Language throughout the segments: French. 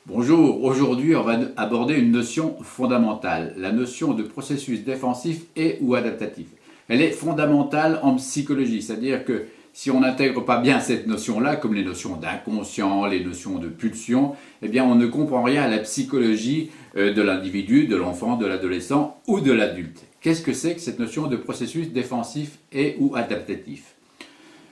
Bonjour, aujourd'hui on va aborder une notion fondamentale, la notion de processus défensif et ou adaptatif. Elle est fondamentale en psychologie, c'est-à-dire que si on n'intègre pas bien cette notion-là, comme les notions d'inconscient, les notions de pulsion, eh bien on ne comprend rien à la psychologie de l'individu, de l'enfant, de l'adolescent ou de l'adulte. Qu'est-ce que c'est que cette notion de processus défensif et ou adaptatif ?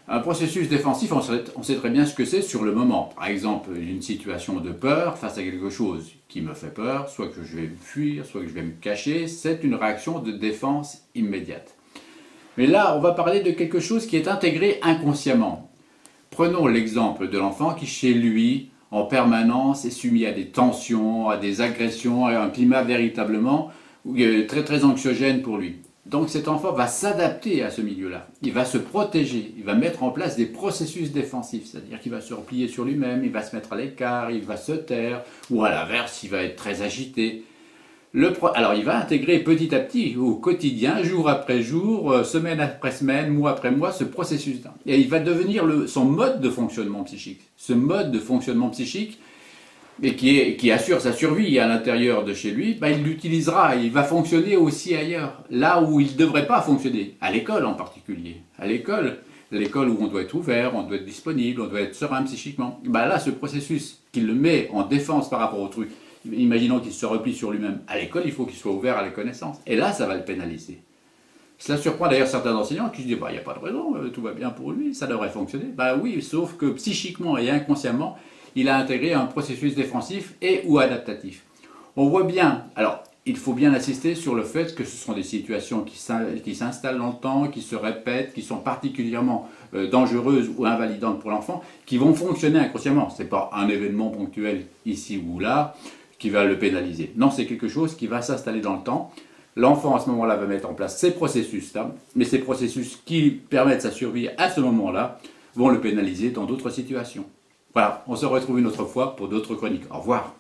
Un processus défensif, on sait très bien ce que c'est sur le moment. Par exemple, une situation de peur face à quelque chose qui me fait peur, soit que je vais me fuir, soit que je vais me cacher, c'est une réaction de défense immédiate. Mais là, on va parler de quelque chose qui est intégré inconsciemment. Prenons l'exemple de l'enfant qui, chez lui, en permanence, est soumis à des tensions, à des agressions, à un climat véritablement très très anxiogène pour lui. Donc cet enfant va s'adapter à ce milieu-là, il va se protéger, il va mettre en place des processus défensifs, c'est-à-dire qu'il va se replier sur lui-même, il va se mettre à l'écart, il va se taire, ou à l'inverse, il va être très agité. Alors il va intégrer petit à petit, au quotidien, jour après jour, semaine après semaine, mois après mois, ce processus-là. Et il va devenir son mode de fonctionnement psychique. Ce mode de fonctionnement psychique, et qui assure sa survie à l'intérieur de chez lui, il l'utilisera, il va fonctionner aussi ailleurs, là où il ne devrait pas fonctionner, à l'école en particulier. À l'école où on doit être ouvert, on doit être disponible, on doit être serein psychiquement. Là, ce processus qui le met en défense par rapport au truc, imaginons qu'il se replie sur lui-même, à l'école, il faut qu'il soit ouvert à la connaissance. Et là, ça va le pénaliser. Cela surprend d'ailleurs certains enseignants qui se disent il n'y a pas de raison, tout va bien pour lui, ça devrait fonctionner. Oui, sauf que psychiquement et inconsciemment, il a intégré un processus défensif et ou adaptatif. On voit bien, alors il faut bien insister sur le fait que ce sont des situations qui s'installent dans le temps, qui se répètent, qui sont particulièrement dangereuses ou invalidantes pour l'enfant, qui vont fonctionner inconsciemment. Ce n'est pas un événement ponctuel ici ou là qui va le pénaliser. Non, c'est quelque chose qui va s'installer dans le temps. L'enfant à ce moment-là va mettre en place ces processus-là, mais ces processus qui permettent sa survie à ce moment-là vont le pénaliser dans d'autres situations. Voilà, on se retrouve une autre fois pour d'autres chroniques. Au revoir.